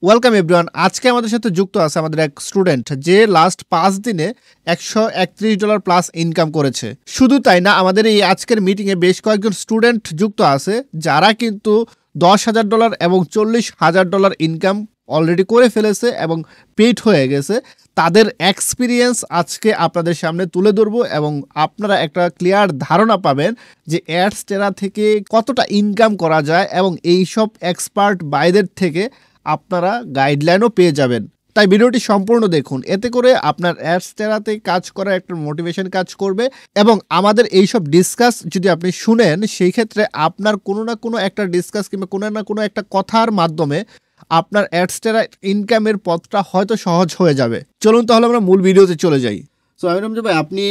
Welcome everyone. আজকে আমাদের সাথে যুক্ত আছে আমাদের এক স্টুডেন্ট যে লাস্ট 5 দিনে $131 প্লাস ইনকাম করেছে। শুধু তাই না, আমাদের এই আজকের মিটিংয়ে বেশ কয়েকজন স্টুডেন্ট যুক্ত আছে যারা কিন্তু $10,000 এবং $40,000 ইনকাম অলরেডি করে ফেলেছে এবং পেইড হয়ে গেছে। তাদের এক্সপিরিয়েন্স আজকে আপনাদের সামনে তুলে ধরবো এবং আপনারা একটা ক্লিয়ার ধারণা পাবেন যে অ্যাডস্টেরা থেকে কতটা ইনকাম করা যায় এবং এইসব এক্সপার্ট বাইদের থেকে আপনারা গাইডলাইনও পেয়ে যাবেন। তাই ভিডিওটি সম্পূর্ণ দেখুন, এতে করে আপনার অ্যাডস্টেরাতে কাজ করার একটা মোটিভেশন কাজ করবে এবং আমাদের এইসব ডিসকাস যদি আপনি শুনেন সেই ক্ষেত্রে আপনার কোনো না কোনো একটা ডিসকাস কিংবা কোনো না কোনো একটা কথার মাধ্যমে আপনার অ্যাডস্টেরা ইনকামের পথটা হয়তো সহজ হয়ে যাবে। চলুন তাহলে আমরা মূল ভিডিওতে চলে যাই। সো আমি রমজান ভাই, আপনি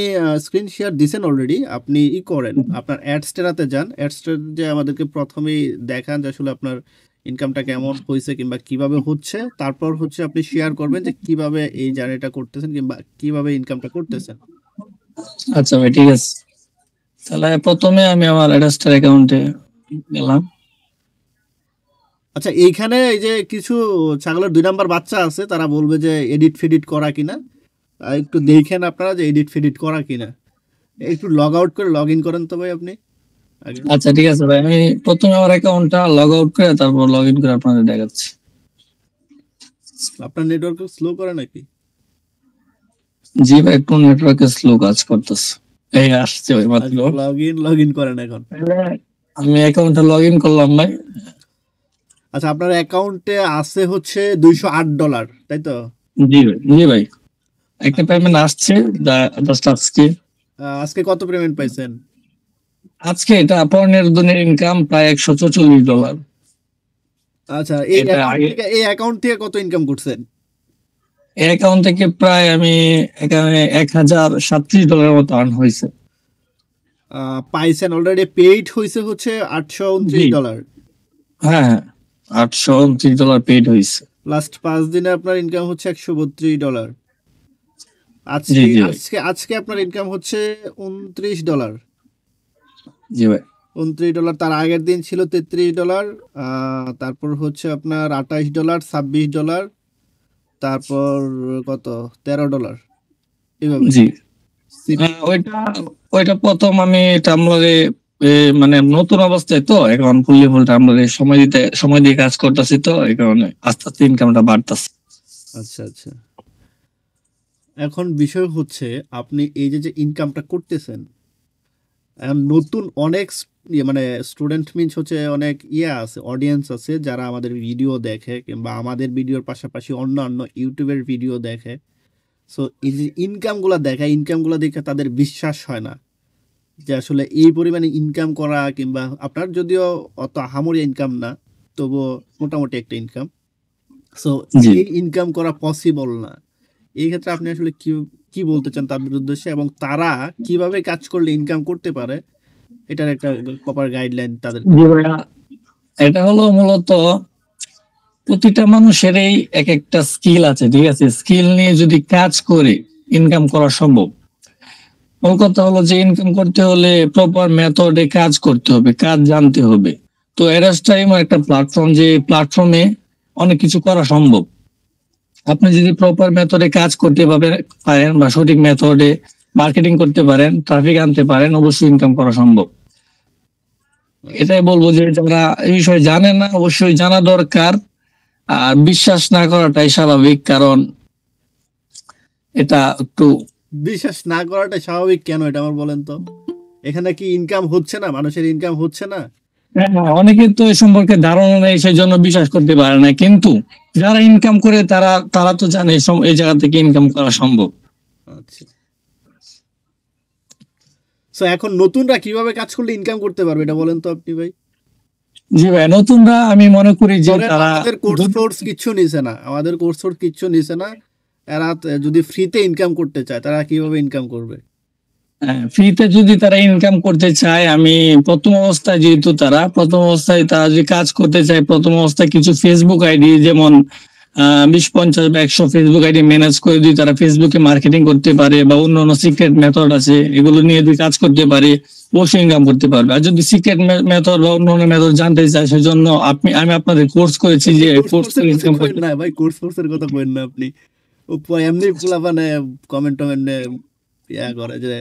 স্ক্রিন শেয়ার দিয়েছেন অলরেডি, আপনি করেন আপনার অ্যাডস্টেরাতে যান। অ্যাডস্টেরা যে আমাদেরকে প্রথমেই দেখান যে আসলে আপনার ইনকামটা কেমন হয়েছে কিংবা কিভাবে হচ্ছে, তারপর হচ্ছে আপনি শেয়ার করবেন যে কিভাবে এই জার্নিটা করতেছেন কিংবা কিভাবে ইনকামটা করতেছেন। আচ্ছা ভাই, ঠিক আছে। তাহলে প্রথমে আমি আমার অ্যাডস্টার অ্যাকাউন্টে গেলাম। আচ্ছা, এইখানে এই যে কিছু ছাগলের 2 নাম্বার বাচ্চা আছে, তারা বলবে যে এডিট ফেডিট করা কিনা, একটু দেখেন আপনারা যে এডিট ফেডিট করা কিনা। একটু লগ আউট করে লগ ইন করেন তো ভাই আপনি। আচ্ছা ঠিক আছে ভাই, আমি প্রথমে আমার অ্যাকাউন্টটা লগ আউট করে তারপর লগ ইন করে আপনাদের দেখাচ্ছি। আপনার নেটওয়ার্ক স্লো করে নাকি? জি ভাই, একটু নেটওয়ার্কে স্লো কাজ করতেছে। এই আসছে ভাই মাত্র। লগ ইন করেন এখন। আমি অ্যাকাউন্টে লগ ইন করলাম ভাই। আচ্ছা, আপনার অ্যাকাউন্টে আছে হচ্ছে $208, তাই তো? জি ভাই, জি ভাই, একটা পেমেন্ট আসছে জাস্ট আজকে। আজকে কত পেমেন্ট পাইছেন? আজকে এটা পর্নের দিনের ইনকাম প্রায় $144। আচ্ছা, এই অ্যাকাউন্ট থেকে কত ইনকাম করছেন? এই অ্যাকাউন্ট থেকে প্রায় আমি এখানে $1,037 মতো আর্ন হয়েছে। পাইছেন অলরেডি, পেইড হয়েছে হচ্ছে $829। হ্যাঁ, $829 পেইড হয়েছে। লাস্ট 5 দিনে আপনার ইনকাম হচ্ছে $132। আজকে আপনার ইনকাম হচ্ছে $29। জি ভাই, $29। তার আগের দিন ছিল $33, তারপর হচ্ছে আপনার $28, $26, তারপর কত $13 এভাবে। জি, ওইটা প্রথম আমি এটা মানে নতুন অবস্থায় তো এখন ফুললি ফুলটা আমরা সময় দিয়ে কাজ করতেছি, তো এই কারণে আস্তে আস্তে ইনকামটা বাড়তেছে। আচ্ছা আচ্ছা, এখন বিষয় হচ্ছে আপনি এই যে ইনকামটা করতেছেন, নতুন অনেক মানে স্টুডেন্ট মিনস হচ্ছে অনেক আছে, অডিয়েন্স আছে যারা আমাদের ভিডিও দেখে কিংবা আমাদের ভিডিওর পাশাপাশি অন্যান্য ইউটিউবের ভিডিও দেখে। সো এই যে ইনকামগুলো দেখে তাদের বিশ্বাস হয় না যে আসলে এই পরিমাণে ইনকাম করা, কিংবা আপনার যদিও অত আহামরি ইনকাম না, তবুও মোটামুটি একটা ইনকাম। সো এই ইনকাম করা পসিবল না। এই ক্ষেত্রে আপনি আসলে কি বলতে চান তাদের উদ্দেশ্যে, এবং তারা কিভাবে কাজ করলে ইনকাম করতে পারে, এটার একটা প্রপার গাইডলাইন তাদের। এটা হলো মূলত প্রতিটা মানুষেরই এক একটা স্কিল আছে, ঠিক আছে? স্কিল নিয়ে যদি কাজ করে ইনকাম করা সম্ভব। মূল কথা হলো যে ইনকাম করতে হলে প্রপার মেথডে কাজ করতে হবে, কাজ জানতে হবে। তো এরাসটাইম একটা প্ল্যাটফর্ম, যে প্ল্যাটফর্মে অনেক কিছু করা সম্ভব। আপনি যদি প্রপার মেথডে কাজ করতে পারেন বা সঠিক মেথডে মার্কেটিং করতে পারেন, ট্রাফিক আনতে পারেন, অবশ্যই ইনকাম করা সম্ভব। এটাই বলবো যে যারা এই বিষয়ে জানে না, অবশ্যই জানা দরকার। আর বিশ্বাস না করাটাই স্বাভাবিক, কারণ এটা একটু বিশ্বাস না করাটাই স্বাভাবিক কেন, এটা আমার বলেন তো। এখানে কি ইনকাম হচ্ছে না, মানুষের ইনকাম হচ্ছে না? অনেকে তো এই সম্পর্কে ধারণা নেই, সেই জন্য বিশ্বাস করতে পারে না। কিন্তু যারা ইনকাম করে তারা তো জানে এই জায়গা থেকে ইনকাম করা সম্ভব। আচ্ছা, সো এখন নতুনরা কিভাবে কাজ করলে ইনকাম করতে পারবে এটা বলেন তো আপনি ভাই। জি ভাই, নতুনরা আমি মনে করি যে তারা আমাদের কোর্স কিচ্ছু নিছে না, এরা যদি ফ্রিতে ইনকাম করতে চায় তারা কিভাবে ইনকাম করবে? ফ্রিতে যদি তারা ইনকাম করতে চায়, আমি প্রথম অবস্থায় তারা যদি কাজ করতে চায়, প্রথম অবস্থায় কিছু ফেসবুক আইডি যেমন 20, 50 বা 100 ফেসবুক আইডি ম্যানেজ করে যদি তারা ফেসবুকে মার্কেটিং করতে পারে বা অন্য অন্য সিক্রেট মেথড আছে এগুলো নিয়ে যদি কাজ করতে পারে অবশ্যই ইনকাম করতে পারবে। আর যদি সিক্রেট মেথড বা অন্য অন্য মেথড জানতে চায় সেজন্য আমি আপনাদের কোর্স করেছি যে কোর্স করে ইনকাম করতে। না ভাই, কোর্সের কথা কইেন না আপনি। এমনি মানে কমেন্ট ইয়া করে যে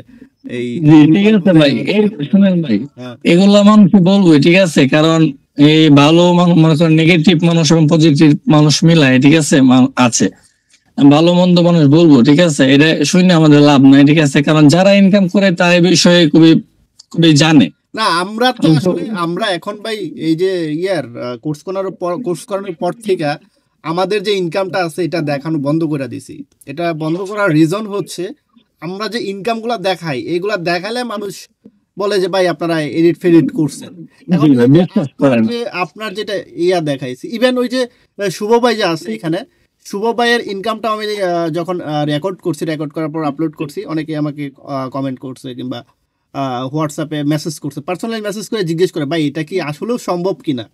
এই ঠিক আছে ভাই, শুনেন ভাই, এগুলা মানুষ বলবো, ঠিক আছে, কারণ এই ভালো মনে করেন নেগেটিভ মানুষ এবং পজিটিভ মানুষ মিলায়, ঠিক আছে, আছে ভালো মন্দ মানুষ বলবো, ঠিক আছে, এটা শুনে আমাদের লাভ নাই, ঠিক আছে, কারণ যারা ইনকাম করে তার এই বিষয়ে খুবই খুবই জানে। না আমরা তো আসলে আমরা এখন ভাই এই যে কোর্স করানোর পর থেকে আমাদের যে ইনকামটা আছে এটা দেখানো বন্ধ করে দিছি। এটা বন্ধ করার রিজন হচ্ছে আমরা যে ইনকামগুলো দেখাই এগুলা দেখালে মানুষ বলে যে ভাই আপনারা এডিট ফেডিট করছেন। এখন আপনার যেটা দেখাইছি, ইভেন ওই যে শুভ ভাই যে আছে এখানে, শুভ ভাইয়ের ইনকামটা আমি যখন রেকর্ড করার পর আপলোড করছি, অনেকে আমাকে কমেন্ট করছে কিংবা হোয়াটসঅ্যাপে মেসেজ করছে, পার্সোনালি মেসেজ করে জিজ্ঞেস করে ভাই এটা কি আসলেও সম্ভব কিনা।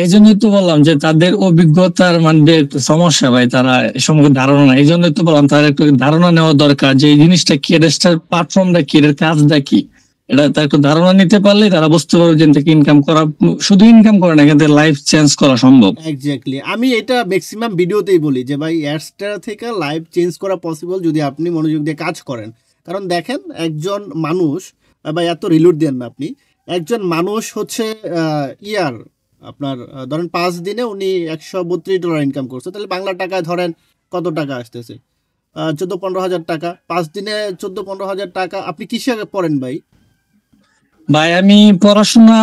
এই জন্যই তো বললাম যে তাদের অভিজ্ঞতার মানে একটু সমস্যা ভাই, তারা সম্পর্কে ধারণা নাই। এই জন্যই তো বললাম তার একটু ধারণা নেওয়া দরকার যে এই জিনিসটা কি, এর প্ল্যাটফর্মটা কি, এর কাজটা কি, এটা তার একটু ধারণা নিতে পারলে তারা বুঝতে পারবে যে থেকে ইনকাম করা, শুধু ইনকাম করা না, কিন্তু লাইফ চেঞ্জ করা সম্ভব। এক্স্যাক্টলি, আমি এটা ম্যাক্সিমাম ভিডিওতেই বলি যে ভাই অ্যাডসটা থেকে লাইফ চেঞ্জ করা পসিবল যদি আপনি মনোযোগ দিয়ে কাজ করেন। কারণ দেখেন একজন মানুষ, ভাই এত রিলোড দেন না আপনি, একজন মানুষ হচ্ছে আপনার ধরেন 5 দিনে উনি $132 ইনকাম করছে, তাহলে বাংলা টাকায় ধরেন কত টাকা আসতেছে? 14-15 হাজার টাকা। 5 দিনে 14-15 হাজার টাকা। আপনি কিসে পড়েন ভাই? ভাই আমি পড়াশোনা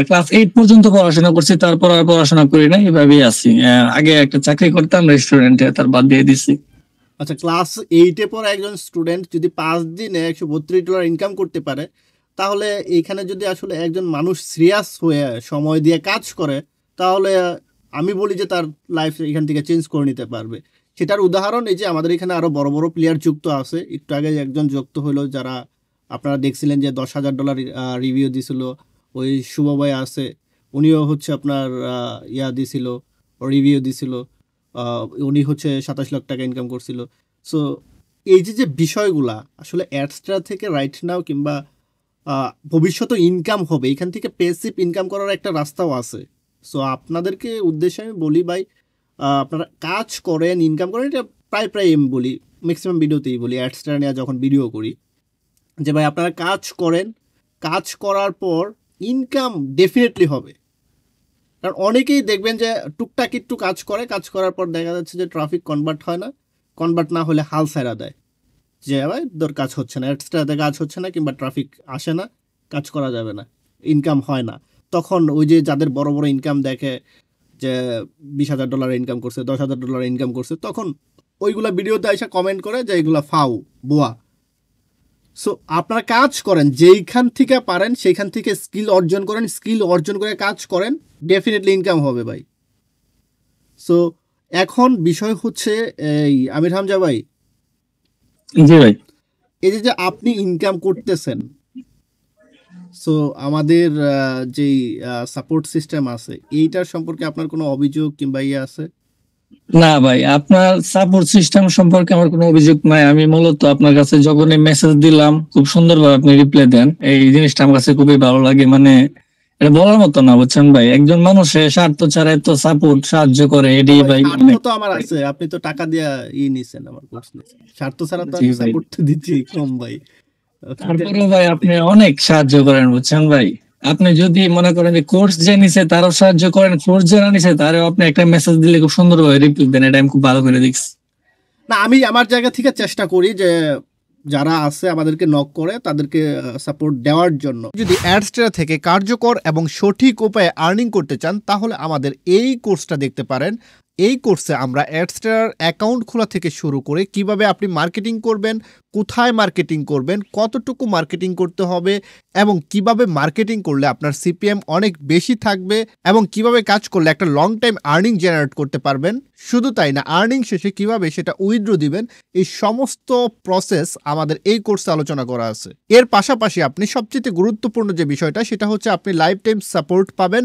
ক্লাস 8 পর্যন্ত পড়াশোনা করছি, তারপর আর পড়াশোনা করি না, এভাবেই আছি। আগে একটা চাকরি করতাম রেস্টুরেন্টে, তার বাদ দিয়ে দিছি। আচ্ছা, ক্লাস 8-এ পড়া একজন স্টুডেন্ট যদি 5 দিনে $132 ইনকাম করতে পারে, তাহলে এইখানে যদি আসলে একজন মানুষ সিরিয়াস হয়ে সময় দিয়ে কাজ করে, তাহলে আমি বলি যে তার লাইফ এখান থেকে চেঞ্জ করে নিতে পারবে। সেটার উদাহরণ এই যে আমাদের এখানে আরো বড় বড় প্লেয়ার যুক্ত আছে। একটু আগে একজন যুক্ত হলো, যারা আপনারা দেখছিলেন যে $10,000 রিভিউ দিছিল, ওই শুভ ভাই আছে, উনিও হচ্ছে আপনার দিছিল, রিভিউ দিছিল, উনি হচ্ছে 27 লাখ টাকা ইনকাম করছিল। সো এই যে বিষয়গুলা আসলে অ্যাডস্ট্রা থেকে রাইট নাও কিংবা ভবিষ্যতে ইনকাম হবে, এখান থেকে পেসিভ ইনকাম করার একটা রাস্তাও আছে। সো আপনাদেরকে উদ্দেশ্যে আমি বলি ভাই, আপনারা কাজ করেন, ইনকাম করেন, এটা প্রায় আমি বলি, ম্যাক্সিমাম ভিডিওতেই বলি, অ্যাডস্ট্রা নিয়ে যখন ভিডিও করি, যে ভাই আপনারা কাজ করেন, কাজ করার পর ইনকাম ডেফিনেটলি হবে। কারণ অনেকেই দেখবেন যে টুকটাক একটু কাজ করে, কাজ করার পর দেখা যাচ্ছে যে ট্রাফিক কনভার্ট হয় না, কনভার্ট না হলে হাল ছাড়া দেয় যে ভাই তোর কাজ হচ্ছে না, এক্সট্রাতে কাজ হচ্ছে না, কিংবা ট্রাফিক আসে না, কাজ করা যাবে না, ইনকাম হয় না। তখন ওই যে যাদের বড় বড় ইনকাম দেখে যে $20,000 ইনকাম করছে, $10,000 ইনকাম করছে, তখন ওইগুলা ভিডিওতে এসে কমেন্ট করে যে এগুলা ফাউ বোয়া। সো আপনারা কাজ করেন, যেইখান থেকে পারেন সেইখান থেকে স্কিল অর্জন করেন, স্কিল অর্জন করে কাজ করেন, ডেফিনেটলি ইনকাম হবে ভাই। সো এখন বিষয় হচ্ছে এই আমির হামজা ভাই, জি ভাই, এই যে আপনি ইনকাম করতেছেন, সো আমাদের যেই সাপোর্ট সিস্টেম আছে এইটার সম্পর্কে আপনার কোনো অভিযোগ কিংবা আছে? না ভাই, আপনার সাপোর্ট সিস্টেম সম্পর্কে আমার কোনো অভিযোগ নাই। আমি মূলত আপনার কাছে যখন মেসেজ দিলাম খুব সুন্দরভাবে আপনি রিপ্লাই দেন, এই জিনিসটা আমার কাছে খুবই ভালো লাগে। মানে এটা বলার মতো না, বুঝছেন ভাই, একজন মানুষের স্বার্থ ছাড়া তো সাপোর্ট সাহায্য করে, এটাই ভাই। তো আমার আছে, আপনি তো টাকা দিয়া নিছেন, আমার কোর্স নিছেন, স্বার্থ ছাড়া তো সাপোর্ট তো দিচ্ছি কম ভাই। তারপরে ভাই আপনি অনেক সাহায্য করেন, বুঝছেন ভাই। আপনি যদি মনে করেন যে কোর্স যে নিছে তারও সাহায্য করেন, কোর্স যে না নিছে তারও আপনি একটা মেসেজ দিলে খুব সুন্দরভাবে রিপ্লাই দেন, এটা আমি খুব ভালো করে দেখছি। না, আমি আমার জায়গা থেকে চেষ্টা করি যে যারা আছে আমাদেরকে নক করে তাদেরকে সাপোর্ট দেওয়ার জন্য। যদি অ্যাডস্ট্রা থেকে কার্যকর এবং সঠিক উপায়ে আর্নিং করতে চান, তাহলে আমাদের এই কোর্সটা দেখতে পারেন। এই কোর্সে আমরা অ্যাডস্টার অ্যাকাউন্ট খোলা থেকে শুরু করে কিভাবে আপনি মার্কেটিং করবেন, কোথায় মার্কেটিং করবেন, কতটুকু মার্কেটিং করতে হবে এবং কিভাবে মার্কেটিং করলে আপনার সিপিএম অনেক বেশি থাকবে এবং কিভাবে কাজ করলে একটা লং টাইম আর্নিং জেনারেট করতে পারবেন। শুধু তাই না, আর্নিং শেষে কিভাবে সেটা উইথড্র দিবেন, এই সমস্ত প্রসেস আমাদের এই কোর্সে আলোচনা করা আছে। এর পাশাপাশি আপনি সবচেয়ে গুরুত্বপূর্ণ যে বিষয়টা সেটা হচ্ছে আপনি লাইফ টাইম সাপোর্ট পাবেন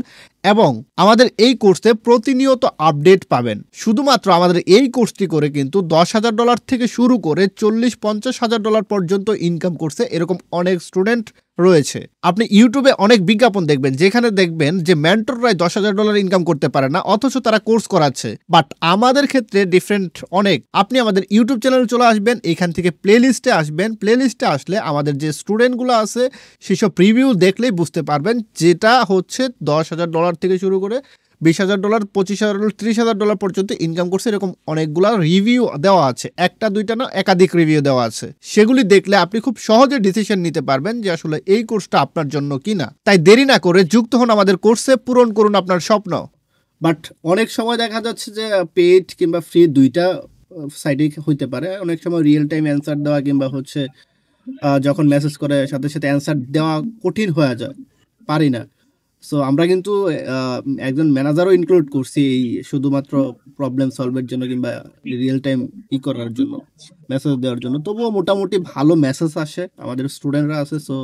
এবং আমাদের এই কোর্সে প্রতিনিয়ত আপডেট পাবেন। শুধুমাত্র আমাদের এই কোর্সটি করে কিন্তু $10,000 থেকে শুরু করে $40,000-50,000 পর্যন্ত ইনকাম করছে এরকম অনেক স্টুডেন্ট রয়েছে। আপনি ইউটিউবে অনেক বিজ্ঞাপন দেখবেন যেখানে দেখবেন যে মেন্টররাই $10,000 ইনকাম করতে পারে না, অথচ তারা কোর্স করাচ্ছে। বাট আমাদের ক্ষেত্রে ডিফারেন্ট অনেক। আপনি আমাদের ইউটিউব চ্যানেলে চলে আসবেন, এখান থেকে প্লেলিস্টে আসবেন। প্লেলিস্টে আসলে আমাদের যে স্টুডেন্টগুলো আছে সেসব রিভিউ দেখলেই বুঝতে পারবেন, যেটা হচ্ছে $10,000 থেকে শুরু করে $20,000, $25,000, $30,000 পর্যন্ত ইনকাম করছে এরকম অনেকগুলা রিভিউ দেওয়া আছে। একটা দুইটা না, একাধিক রিভিউ দেওয়া আছে। সেগুলি দেখলে আপনি খুব সহজে ডিসিশন নিতে পারবেন যে আসলে এই কোর্সটা আপনার জন্য কিনা। তাই দেরি না করে যুক্ত হন আমাদের কোর্সে, পূরণ করুন আপনার স্বপ্ন। বাট অনেক সময় দেখা যাচ্ছে যে পেইড কিংবা ফ্রি দুইটা সাইডে হইতে পারে। অনেক সময় রিয়েল টাইম অ্যান্সার দেওয়া কিংবা হচ্ছে যখন মেসেজ করে সাথে সাথে অ্যান্সার দেওয়া কঠিন হয়ে যায়, পারি না। সো আমরা কিন্তু একজন ম্যানেজারও ইনক্লুড করছি এই শুধুমাত্র প্রবলেম সলভের জন্য কিংবা রিয়েল টাইম করার জন্য, মেসেজ দেওয়ার জন্য। তবুও মোটামুটি ভালো মেসেজ আসে, আমাদের স্টুডেন্টরা আছে, সো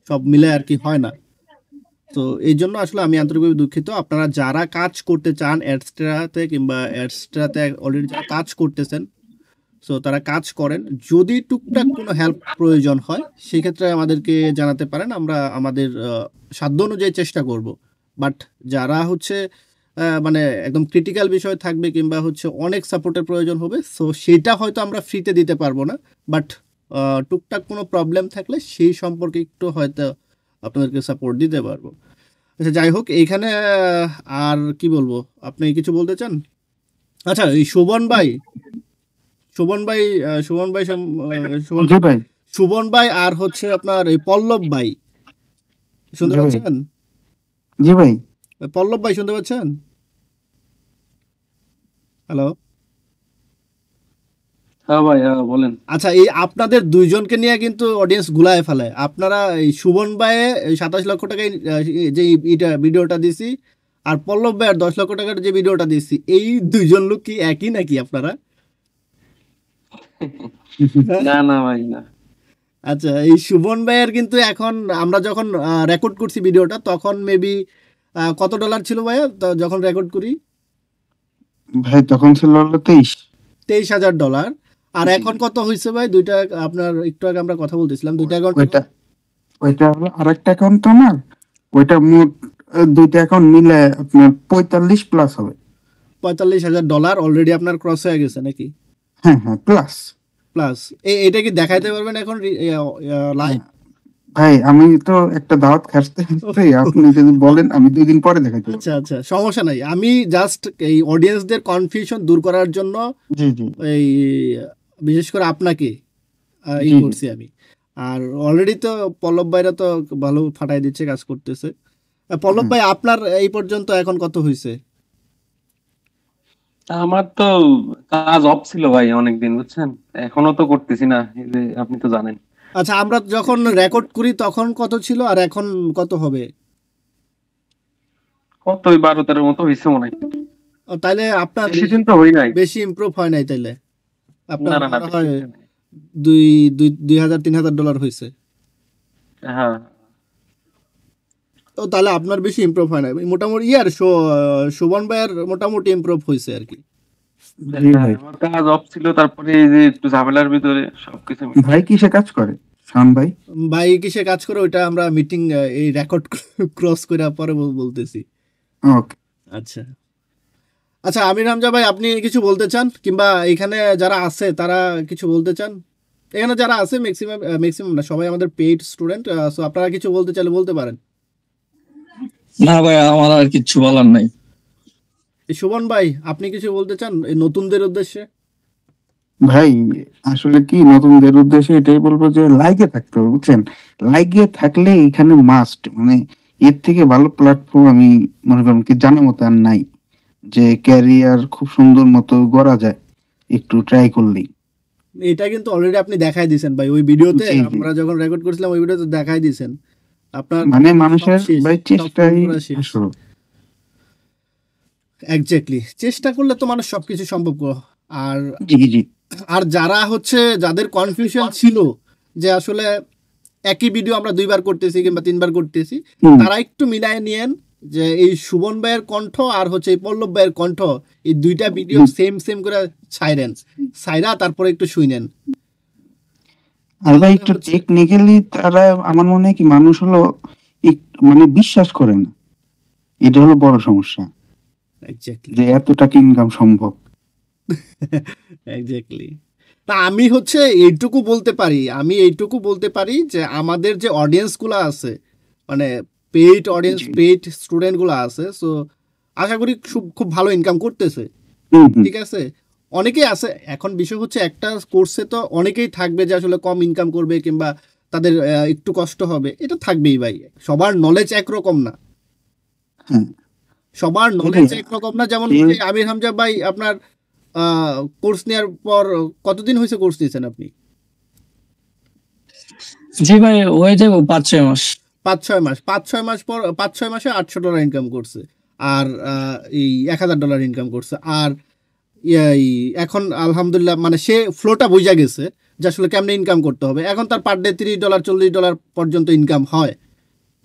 সব মিলে আর কি হয় না। তো এই জন্য আসলে আমি আন্তরিকভাবে দুঃখিত। আপনারা যারা কাজ করতে চান অ্যাডস্ট্রাতে কিংবা অ্যাডস্ট্রাতে অলরেডি যারা কাজ করতেছেন, সো তারা কাজ করেন। যদি টুকটাক কোনো হেল্প প্রয়োজন হয় সেক্ষেত্রে আমাদেরকে জানাতে পারেন, আমরা আমাদের সাধ্য অনুযায়ী চেষ্টা করব। বাট যারা হচ্ছে মানে একদম ক্রিটিক্যাল বিষয় থাকবে কিংবা হচ্ছে অনেক সাপোর্টের প্রয়োজন হবে, সো সেটা হয়তো আমরা ফ্রিতে দিতে পারবো না। বাট টুকটাক কোনো প্রবলেম থাকলে সেই সম্পর্কে একটু হয়তো আপনাদেরকে সাপোর্ট দিতে পারবো। আচ্ছা, যাই হোক, এইখানে আর কি বলবো, আপনি কিছু বলতে চান? আচ্ছা, এই শোভন ভাই জি ভাই। সুবন ভাই আর হচ্ছে আপনার এই পল্লব ভাই শুনতে জি ভাই। পাচ্ছেন? জি ভাই। পল্লব ভাই শুনতে পাচ্ছেন? হ্যালো। হ্যাঁ ভাই, হ্যাঁ বলেন। আচ্ছা, এই আপনাদের দুইজনকে নিয়ে কিন্তু অডিয়েন্স গুলায় ফেলে। আপনারা এই সুবন ভাই 27 লক্ষ টাকায় যে এটা ভিডিওটা দিছি, আর পল্লব ভাইয়ের 10 লক্ষ টাকার যে ভিডিওটা দিছি, এই দুইজন লোক কি একই নাকি আপনারা? না না ভাই, না। আচ্ছা, এই সুবন ভাইয়ের কিন্তু এখন আমরা যখন রেকর্ড করছি ভিডিওটা, তখন মেবি কত ডলার ছিল ভাইয়া যখন রেকর্ড করি? ভাই তখন ছিল হলো 23। $23,000। আর জি। এখন কত হয়েছে ভাই? দুইটা আপনার একটু আগে আমরা কথা বলতেছিলাম, দুইটা অ্যাকাউন্ট ওইটা হলো আরেকটা অ্যাকাউন্ট তো আমার। ওইটা মোট দুইটা অ্যাকাউন্ট মিলে আপনার 45 প্লাস হবে। $45,000 অলরেডি আপনার ক্রস হয়ে গেছে নাকি? হ্যাঁ হ্যাঁ, প্লাস। প্লাস এটা কি দেখাইতে পারবেন এখন লাইভ? ভাই আমি তো একটা দাওয়াত খাচ্ছি, আপনি যদি বলেন আমি 2 দিন পরে দেখাইতে পারবো। আচ্ছা আচ্ছা, সমস্যা নাই। আমি জাস্ট এই অডিয়েন্সদের কনফিউশন দূর করার জন্য জি জি এই বিশেষ করে আপনাকে জি। করছি আমি। আর অলরেডি তো পল্লব ভাইরা তো ভালো ফাটাই দিচ্ছে, কাজ করতেছে। পল্লব ভাই, আপনার এই পর্যন্ত এখন কত হয়েছে? আমার তো কাজ অফ ছিল ভাই অনেকদিন, বুঝছেন। এখনো তো করতেছি না, এই যে আপনি তো জানেন। আচ্ছা, আমরা যখন রেকর্ড করি তখন কত ছিল আর এখন কত হবে? কত, ওই 12-13 মতো হয়েছে মনে হয়। তাইলে আপনার বেশি দিন তো হই নাই। বেশি ইমপ্রুভ হয় নাই তাইলে? আপনার না না না, মনে বেশি হয় দিন হয়নি। $2,000-3,000 হয়েছে। হ্যাঁ। তো তাহলে আপনার বেশি ইমপ্রুভ হয় না মোটামুটি। শোভন ভাইয়ের মোটামুটি ইমপ্রুভ হয়েছে আর কি। জি ভাই। আমার কাজ অফ ছিল, তারপরে এই যে একটু ঝামেলার ভিতরে সবকিছু ভাই কিসে কাজ করে শান ভাই? ভাই কিসে কাজ করে ওইটা আমরা মিটিং এই রেকর্ড ক্রস করে পরে বলতেছি। ওকে। আচ্ছা আচ্ছা, আমির হামজা ভাই, আপনি কিছু বলতে চান কিংবা এখানে যারা আছে তারা কিছু বলতে চান? এখানে যারা আছে ম্যাক্সিমাম না, সবাই আমাদের পেইড স্টুডেন্ট। সো আপনারা কিছু বলতে চাইলে বলতে পারেন। না ভাই, আমার আর কিছু বলার নাই। এই শোভন ভাই, আপনি কিছু বলতে চান এই নতুনদের উদ্দেশ্যে? ভাই আসলে কি নতুনদের উদ্দেশ্যে এটাই বলবো যে লাইকে থাকতে হবে, বুঝছেন। লাইকে থাকলে এখানে মাস্ট, মানে এর থেকে ভালো প্ল্যাটফর্ম আমি মনে করেন কি জানার মতো আর নাই। যে ক্যারিয়ার খুব সুন্দর মতো গড়া যায় একটু ট্রাই করলেই। এটা কিন্তু অলরেডি আপনি দেখাই দিয়েছেন ভাই, ওই ভিডিওতে জি, জি। আমরা যখন রেকর্ড করছিলাম ওই ভিডিওতে দেখাই দিয়েছেন আপনার মানে মানুষের সব শেষ, ভাই সব চেষ্টাই পুরা শেষ। আসল। এক্স্যাক্টলি, চেষ্টা করলে তো মানুষ সবকিছু সম্ভব আর জি জি আর যারা হচ্ছে যাদের কনফিউশন ছিল যে আসলে একই ভিডিও আমরা 2বার করতেছি কিংবা 3বার করতেছি, হুম, তারা একটু মিলায় নিয়েন যে এই সুবন ভাইয়ের কণ্ঠ আর হচ্ছে এই পল্লব ভাইয়ের কণ্ঠ, এই দুইটা ভিডিও সেম সেম করে ছাইরা তারপরে একটু শুনেন। আর ভাই একটু টেকনিক্যালি তারা আমার মনে হয় কি মানুষ হলো মানে বিশ্বাস করে না, এটা হলো বড় সমস্যা এক্স্যাক্টলি যে এত টাকা ইনকাম সম্ভব। এক্স্যাক্টলি। তা আমি হচ্ছে এইটুকু বলতে পারি যে আমাদের যে অডিয়েন্সগুলো আছে, মানে পেইড অডিয়েন্স, জি। পেইড স্টুডেন্টগুলো আছে, সো আশা করি খুব ভালো ইনকাম করতেছে। হুম হুম, ঠিক আছে, অনেকেই আছে, এখন বিষয় হচ্ছে একটা কোর্সে তো অনেকেই থাকবে যে আসলে কম ইনকাম করবে কিংবা তাদের একটু কষ্ট হবে, এটা থাকবেই ভাই, সবার নলেজ একরকম না, হ্যাঁ সবার নলেজ এটাই। একরকম না। যেমন কেউ- হচ্ছে আমির হামজা ভাই আপনার কোর্স নেওয়ার পর কতদিন হয়েছে কোর্স নিয়েছেন আপনি? জি ভাই, হয়ে যাবো 5-6 মাস। 5-6 মাস, 5-6 মাস পর 5-6 মাসে $800 ইনকাম করছে, আর এই $1000 ইনকাম করছে। আর এই এখন আলহামদুলিল্লাহ মানে সে ফ্লোটা বুঝা গেছে যে আসলে কেমনে ইনকাম করতে হবে। এখন তার পার ডে $30 $40 পর্যন্ত ইনকাম হয়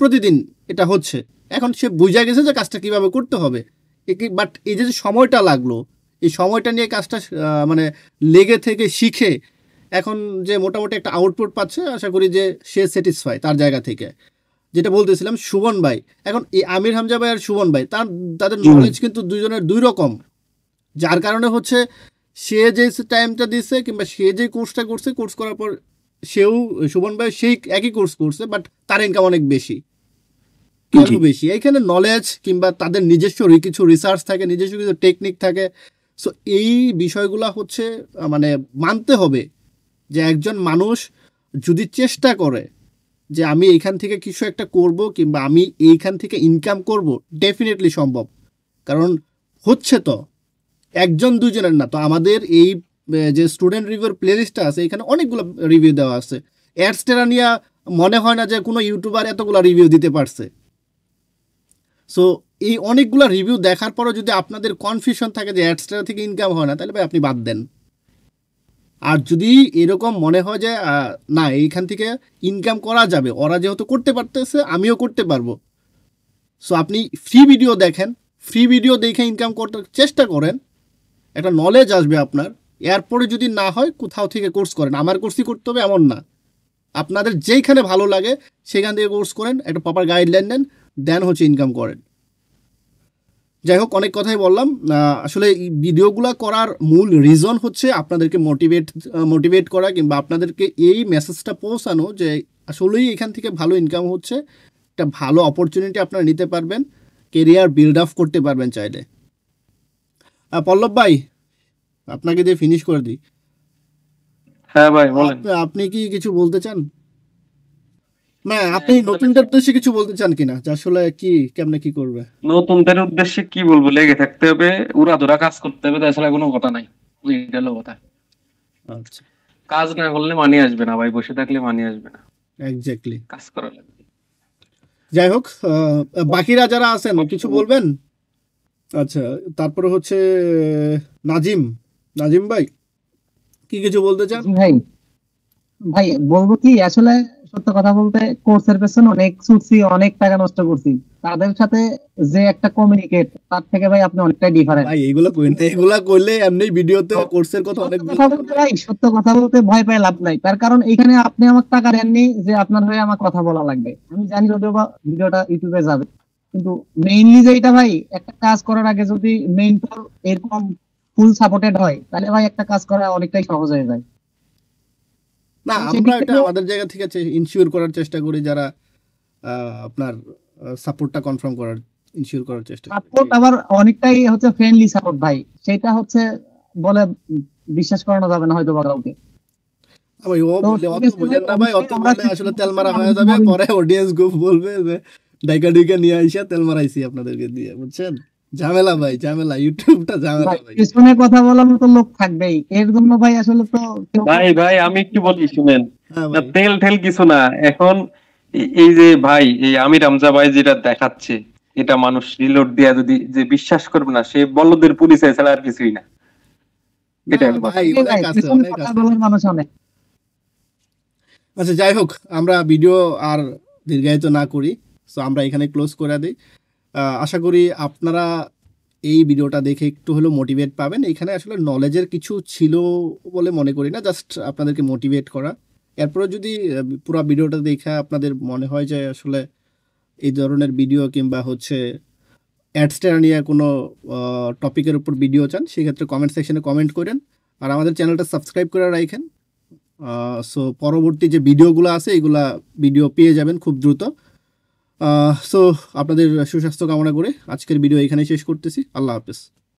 প্রতিদিন, এটা হচ্ছে। এখন সে বুঝা গেছে যে কাজটা কিভাবে করতে হবে। বাট এই যে সময়টা লাগলো, এই সময়টা নিয়ে কাজটা মানে লেগে থেকে শিখে এখন যে মোটামুটি একটা আউটপুট পাচ্ছে, আশা করি যে সে স্যাটিসফাই তার জায়গা থেকে। যেটা বলতেছিলাম সুবন ভাই, এখন এই আমির হামজা ভাই আর সুবন ভাই তাদের জি। নলেজ কিন্তু দুজনের দুই রকম, যার কারণে হচ্ছে সে যে টাইমটা দিচ্ছে কিংবা সে যে কোর্সটা করছে, কোর্স করার পর সুবন ভাই সেই একই কোর্স করছে, বাট তার ইনকাম অনেক বেশি। কেন জি। বেশি? এইখানে নলেজ কিংবা তাদের নিজস্ব কিছু রিসার্চ থাকে, নিজস্ব কিছু টেকনিক থাকে। সো এই বিষয়গুলা হচ্ছে মানে মানতে হবে যে একজন মানুষ যদি চেষ্টা করে যে আমি এইখান থেকে কিছু একটা করব কিংবা আমি এইখান থেকে ইনকাম করব, ডেফিনেটলি সম্ভব। কারণ হচ্ছে তো একজন দুজনের না, তো আমাদের এই যে স্টুডেন্ট রিভিউর প্লেলিস্টটা আছে, এখানে অনেকগুলো রিভিউ দেওয়া আছে। অ্যাডসটেরা নিয়ে মনে হয় না যে কোনো ইউটিউবার এতগুলো রিভিউ দিতে পারছে। সো এই অনেকগুলো রিভিউ দেখার পরও যদি আপনাদের কনফিউশন থাকে যে অ্যাডসটেরা থেকে ইনকাম হয় না, তাহলে ভাই আপনি বাদ দেন। আর যদি এরকম মনে হয় যে না এইখান থেকে ইনকাম করা যাবে, ওরা যেহেতু করতে পারতেছে আমিও করতে পারবো, সো আপনি ফ্রি ভিডিও দেখেন, ফ্রি ভিডিও দেখে ইনকাম করতে চেষ্টা করেন, একটা নলেজ আসবে আপনার। এরপরে যদি না হয় কোথাও থেকে কোর্স করেন, আমার কোর্সই করতে হবে এমন না, আপনাদের যেইখানে ভালো লাগে সেখান থেকে কোর্স করেন, একটা প্রপার গাইডলাইন নেন, দেন হচ্ছে ইনকাম করেন। যাই হোক, অনেক কথাই বললাম। আসলে এই ভিডিওগুলো করার মূল রিজন হচ্ছে আপনাদেরকে মোটিভেট করা কিংবা আপনাদেরকে এই মেসেজটা পৌঁছানো যে আসলেই এখান থেকে ভালো ইনকাম হচ্ছে, একটা ভালো অপরচুনিটি আপনারা নিতে পারবেন, কেরিয়ার বিল্ড আপ করতে পারবেন চাইলে। পল্লব ভাই, আপনাকে দিয়ে ফিনিশ করে দিই। হ্যাঁ ভাই বলেন। আপনি কি কিছু বলতে চান? না, আপনি নতুনটার উদ্দেশ্যে কিছু বলতে চান কিনা যে আসলে কি কেমনে কি করবে? নতুনদের উদ্দেশ্যে কি বলবো, লেগে থাকতে হবে, উড়াধুরা কাজ করতে হবে, তাছাড়া কোনো কথা নাই। এইটা হলো কথা। আচ্ছা, কাজ না করলে মানি আসবে না ভাই, বসে থাকলে মানি আসবে না, এক্স্যাক্টলি। কাজ করা লাগবে। যাই হোক, বাকিরা যারা আছেন কিছু বলবেন? আচ্ছা, তারপরে হচ্ছে নাজিম নাজিম ভাই, কি কিছু বলতে চান? জি ভাই, ভাই বলবো কি আসলে সত্য কথা বলতে কোর্সের পেছনে অনেক ছুটছি, অনেক টাকা নষ্ট করছি, তাদের সাথে যে একটা কমিউনিকেট, তার থেকে ভাই আপনি অনেকটাই ডিফারেন্ট। ভাই এইগুলো কই না, এগুলা করলে এমনি ভিডিওতে কোর্সের কথা অনেক কথা বলতে ভাই, সত্য কথা বলতে ভয় পাই লাভ নাই, তার কারণ এখানে আপনি আমার টাকা দেননি যে আপনার হয়ে আমার কথা বলা লাগবে। আমি জানি যদিও বা ভিডিওটা ইউটিউবে যাবে, কিন্তু মেইনলি যে এটা ভাই, একটা কাজ করার আগে যদি মেন্টর এরকম ফুল সাপোর্টেড হয়, তাহলে ভাই একটা কাজ করা অনেকটাই সহজ হয়ে যায়। না, তো আমরা সেদিক এটা থেকে আমাদের জায়গা থেকে ইনশিওর করার চেষ্টা করি, যারা আপনার সাপোর্টটা ইনশিওর করার চেষ্টা করি। সাপোর্ট আবার অনেকটাই হচ্ছে ফ্রেন্ডলি সাপোর্ট ভাই, সেটা হচ্ছে বলে বিশ্বাস করানো যাবে না হয়তো বা কাউকে। ভাই ও তো বলে অত ঠিক আছে বুঝেন না ভাই, অত আমরা বললে আসলে তেল মারা হয়ে যাবে, পরে অডিয়েন্স গ্রুপ বলবে যে ডাইকা ডুইকা নিয়ে আইসা তেল মারাইছি আপনাদেরকে দিয়ে, বুঝছেন? ঝামেলা ভাই, ঝামেলা, ইউটিউবটা ঝামেলা ভাই ভাই। পিছনে কথা বলার মতো লোক থাকবেই, এর জন্য ভাই আসলে তো ভাই আমি একটু বলি শুনেন, হ্যাঁ না ভাই, তেল ঠেল কিছু না এখন। এই যে ভাই এই আমির হামজা ভাই যেটা দেখাচ্ছে, এটা মানুষ রিলোড দিয়া যদি যে বিশ্বাস করবে না, সে বলদের পরিচয় ছাড়া আর কিছুই না। এটা না হলো কথা। ভাই ভাই অনেক আছে, পিছনে অনেক কথা আছে। বলার মানুষ অনেক। আচ্ছা যাই হোক, আমরা ভিডিও আর দীর্ঘায়িত না করি, সো আমরা এখানে ক্লোজ করে দিই। আশা করি আপনারা এই ভিডিওটা দেখে একটু হলেও মোটিভেট পাবেন। এখানে আসলে নলেজের কিছু ছিল বলে মনে করি না, জাস্ট আপনাদেরকে মোটিভেট করা। এরপরে যদি পুরো ভিডিওটা দেখে আপনাদের মনে হয় যে আসলে এই ধরনের ভিডিও কিংবা হচ্ছে অ্যাডসটা নিয়ে কোনো টপিকের উপর ভিডিও চান, সেক্ষেত্রে কমেন্ট সেকশনে কমেন্ট করেন। আর আমাদের চ্যানেলটা সাবস্ক্রাইব করে রাখেন। সো পরবর্তী যে ভিডিওগুলো আছে এগুলা ভিডিও পেয়ে যাবেন খুব দ্রুত। সো আপনাদের সুস্বাস্থ্য কামনা করে আজকের ভিডিও এখানে শেষ করতেছি। আল্লাহ হাফেজ।